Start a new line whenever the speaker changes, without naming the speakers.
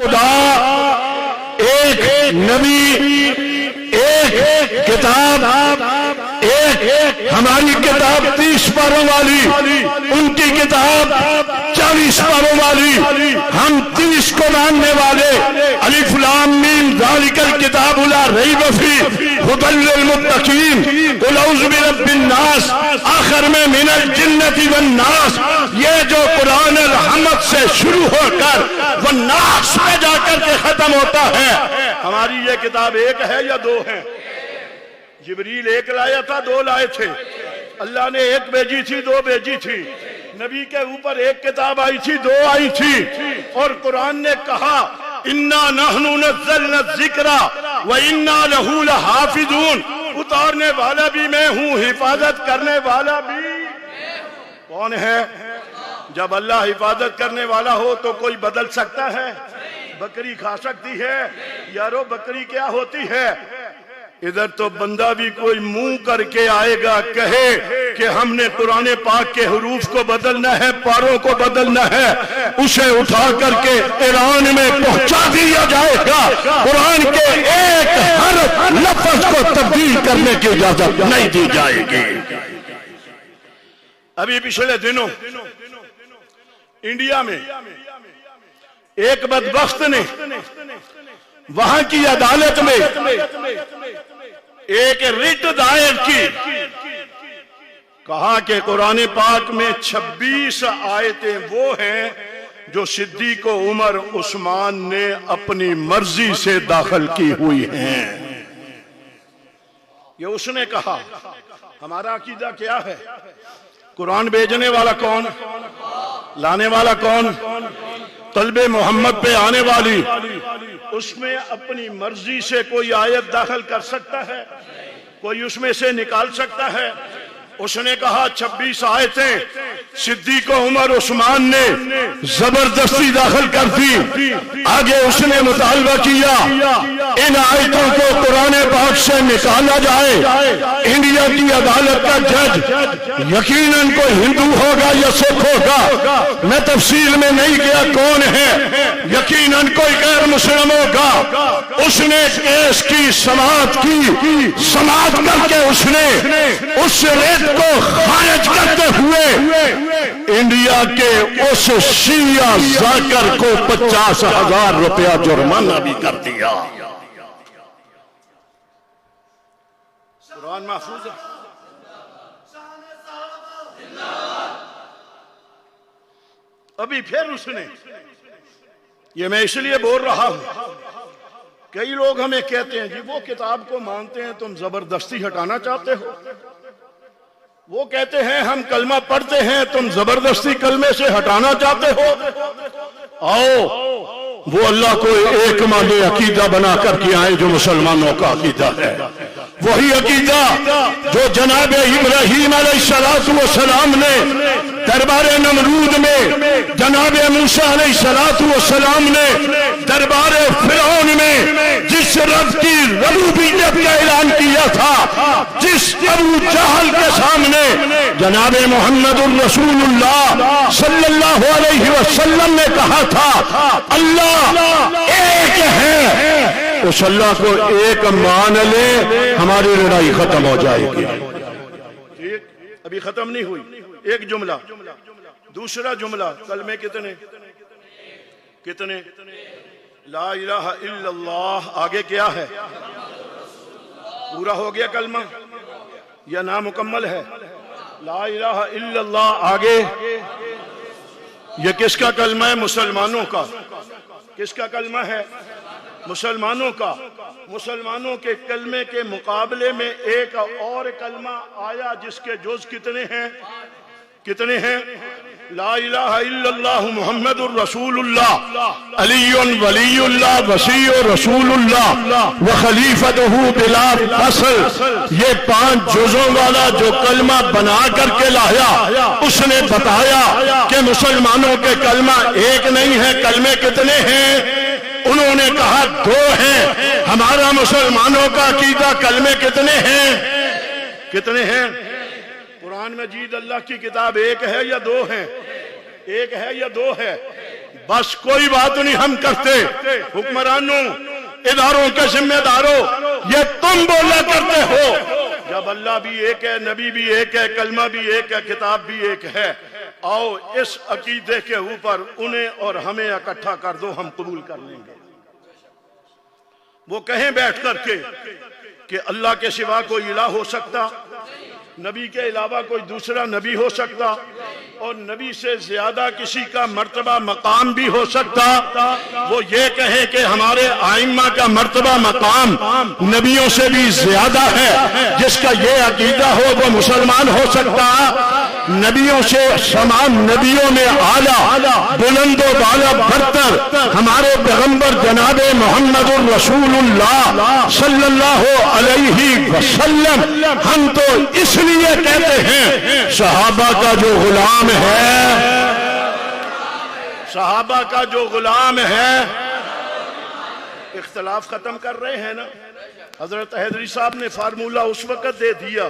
खुदा एक नबी, एक किताब, एक हमारी किताब 30 पारों वाली, उनकी किताब 40 पारों वाली, हम 30 को मानने वाले। अलिफ लाम मीम ज़ालिकल किताबु ला रैब फीह हुदल लिल मुत्तकीन कुल औज़ु बिरब्बिन नास, आखिर में मिनल जिन्नति वन नास। ये जो कुरान रहमत से शुरू होकर वो नास में जाकर के खत्म होता है, हमारी ये किताब एक है या दो है? जिब्रील एक लाया था, दो लाए थे। अल्लाह ने एक भेजी थी, दो भेजी थी। नबी के ऊपर एक किताब आई थी, दो आई थी। और कुरान ने कहा इन्ना नहनु नज़्ज़लना ज़िक्रा व इन्ना लहू लहाफ़िज़ून, उतारने वाला भी मैं हूँ, हिफाजत करने वाला भी। कौन है? जब अल्लाह हिफाजत करने वाला हो तो कोई बदल सकता है? बकरी खा सकती है? यारो बकरी क्या होती है? इधर तो बंदा भी कोई मुंह करके आएगा, कहे कि हमने कुरान पाक के हुरूफ को बदलना है, पारों को बदलना है, उसे उठा करके ईरान में पहुंचा दिया जाएगा। कुरान के एक हर लफ्ज को तब्दील करने की इजाजत नहीं दी जाएगी। अभी पिछले दिनों इंडिया में एक बदबख्त ने वहां की अदालत में एक रिट दायर की, कहा कि कुरान पाक में 26 आयतें वो हैं जो सिद्दीक़ उमर उस्मान ने अपनी मर्जी से दाखिल की हुई हैं। ये उसने कहा। हमारा अकीदा क्या है? कुरान भेजने वाला कौन? लाने वाला कौन? तलबे मोहम्मद पे आने वाली। उसमें अपनी मर्जी से कोई आयत दाखिल कर सकता है, कोई उसमें से निकाल सकता है। उसने कहा 26 आयतें सिद्दीक़ उमर उस्मान ने जबरदस्ती दाखिल कर दी। आगे उसने मुतालबा किया इन आयतों को कुरान पाक से निकाला जाए। इंडिया की अदालत का जज यकीनन कोई हिंदू होगा या सिख होगा, मैं तफसील में नहीं गया कौन है, यकीनन कोई गैर मुस्लिम होगा। उसने केस की समाअत की, समाअत करके उसने उस रेत को खारिज करते हुए इंडिया के उस शिया जाकर को 50,000 रुपया जुर्माना भी कर दिया। कुरान महफूज है। अभी फिर उसने, ये मैं इसलिए बोल रहा हूं, कई लोग हमें कहते हैं जी वो किताब को मानते हैं, तुम जबरदस्ती हटाना चाहते हो। वो कहते हैं हम कलमा पढ़ते हैं, तुम जबरदस्ती कलमे से हटाना चाहते हो। आओ वो अल्लाह को एक माने अकीदा बना करके आए जो मुसलमानों का अकीदा है। वही अकीदा जो जनाब इब्राहीम अलैहिस्सलाम ने दरबार नमरूद में, जनाब मूसा अलैहिस्सलाम ने दरबार फिरौन में जिस रब की रबूबियत का ऐलान किया था, जिस अबू जहल के सामने जनाब मोहम्मदुर रसूलुल्लाह सल्लल्लाहु अलैहि वसल्लम ने कहा था अल्लाह एक है, उस अल्लाह को एक मान ले, हमारी लड़ाई खत्म हो जाएगी। ठीक, अभी खत्म नहीं हुई। एक जुमला, दूसरा जुमला, कलमे कितने? कितने? ला इलाहा इल्लल्लाह। आगे क्या है? पूरा हो गया कलमा या नामुकम्मल है? ला इलाहा इल्लल्लाह। आगे ये किसका कलमा है? मुसलमानों का। किसका कलमा है? मुसलमानों का। मुसलमानों के कलमे के मुकाबले में एक और कलमा आया जिसके जुज़ कितने हैं? कितने हैं? ला इलाहा इल्लल्लाह मुहम्मदुर रसूलुल्लाह अलीयुन वलीयुल्लाह वसीयुर रसूलुल्लाह व खलीफतुहु बिला फसल। ये 5 जुज़ों वाला जो कलमा बना करके लाया, उसने बताया कि मुसलमानों के कलमा एक नहीं है, कलमे कितने हैं? उन्होंने कहा 2 हैं। हमारा मुसलमानों का अकीदा कलमे कितने हैं? कितने हैं? कुरान मजीद अल्लाह की किताब एक है या 2 है? एक है या 2 है? बस कोई बात नहीं हम करते। हुक्मरानों, इदारों के जिम्मेदारों, ये तुम बोला करते हो जब अल्लाह भी एक है, नबी भी एक है, कलमा भी एक है, किताब भी एक है। आओ इस अकीदे के ऊपर उन्हें और हमें इकट्ठा कर दो, हम कबूल कर लेंगे। वो कहें बैठ करके कि अल्लाह के सिवा कोई इलाह हो सकता, नबी के अलावा कोई दूसरा नबी हो सकता, और नबी से ज्यादा किसी का मर्तबा मकाम भी हो सकता। वो ये कहे कि हमारे आइम्मा का मर्तबा मकाम नबियों से भी ज्यादा है। जिसका ये अकीदा हो वो मुसलमान हो सकता। नबियों से समान, नबियों में आला, बुलंदो बाला बरतर हमारे पैगंबर जनाबे मोहम्मदुर रसूलुल्लाह सल्लल्लाहु अलैहि वसल्लम। हम तो इसलिए कहते हैं सहाबा का जो गुलाम है, सहाबा का जो गुलाम है। इख्तलाफ खत्म कर रहे हैं ना। हजरत हैदरी साहब ने फार्मूला उस वक्त दे दिया